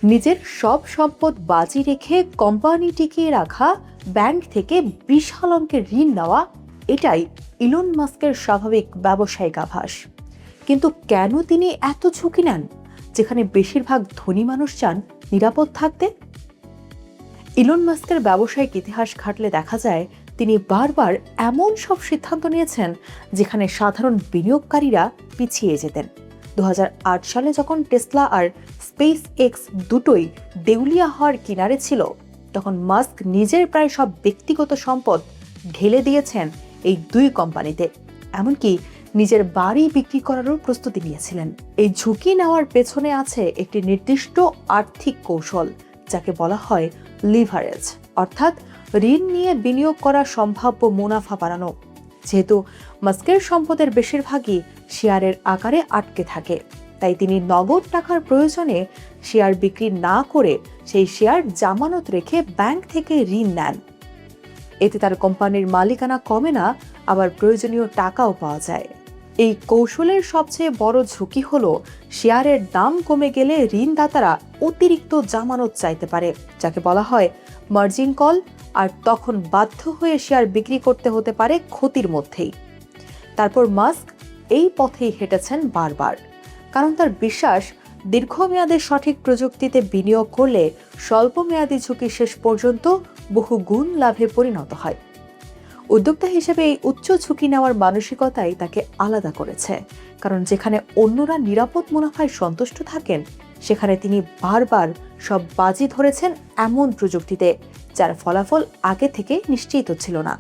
নিজের সব সম্পদ বাজি রেখে কোম্পানি টিকিয়ে রাখা, ব্যাংক থেকে বিশাল অঙ্কের ঋণ নেওয়া, এটাই ইলন মাস্কের স্বাভাবিক ব্যবসায়িক আভাস। কিন্তু কেন তিনি এত ঝুঁকি নেন, যেখানে বেশিরভাগ ধনী মানুষ চান নিরাপদ থাকতে? ইলন মাস্কের ব্যবসায়িক ইতিহাস ঘাটলে দেখা যায় তিনি বারবার এমন সব সিদ্ধান্ত নিয়েছেন যেখানে সাধারণ বিনিয়োগকারীরা পিছিয়ে যেতেন। 2008 সালে যখন টেসলা আর স্পেস এক্স দুটোই দেউলিয়া হওয়ার কিনারে ছিল, তখন মাস্ক নিজের প্রায় সব ব্যক্তিগত সম্পদ ঢেলে দিয়েছেন এই দুই কোম্পানিতে। এমনকি নিজের বাড়ি বিক্রি করারও প্রস্তুতি নিয়েছিলেন। এই ঝুঁকি নেওয়ার পেছনে আছে একটি নির্দিষ্ট আর্থিক কৌশল, যাকে বলা হয় লিভারেজ, অর্থাৎ ঋণ নিয়ে বিনিয়োগ করা সম্ভাব্য মুনাফা বাড়ানো। যেহেতু মাস্কের সম্পদের বেশিরভাগই শেয়ারের আকারে আটকে থাকে, তাই তিনি নগদ টাকার প্রয়োজনে শেয়ার বিক্রি না করে সেই শেয়ার জামানত রেখে ব্যাংক থেকে ঋণ নেন। এতে তার কোম্পানির মালিকানা কমে না, আবার প্রয়োজনীয় টাকাও পাওয়া যায়। এই কৌশলের সবচেয়ে বড় ঝুঁকি হলো শেয়ারের দাম কমে গেলে ঋণদাতারা অতিরিক্ত জামানত চাইতে পারে, যাকে বলা হয় মার্জিন কল, আর তখন বাধ্য হয়ে শেয়ার বিক্রি করতে হতে পারে ক্ষতির মধ্যেই। তারপর মাস্ক এই পথেই হেঁটেছেন বারবার, কারণ তার বিশ্বাস দীর্ঘমেয়াদে সঠিক প্রযুক্তিতে বিনিয়োগ করলে স্বল্পমেয়াদী ঝুঁকি শেষ পর্যন্ত বহু গুণ লাভে পরিণত হয়। উদ্যোক্তা হিসেবে এই উচ্চ ঝুঁকি নেওয়ার মানসিকতাই তাকে আলাদা করেছে, কারণ যেখানে অন্যরা নিরাপদ মুনাফায় সন্তুষ্ট থাকেন, সেখানে তিনি বারবার সব বাজি ধরেছেন এমন প্রযুক্তিতে যার ফলাফল আগে থেকে নিশ্চিত ছিল না।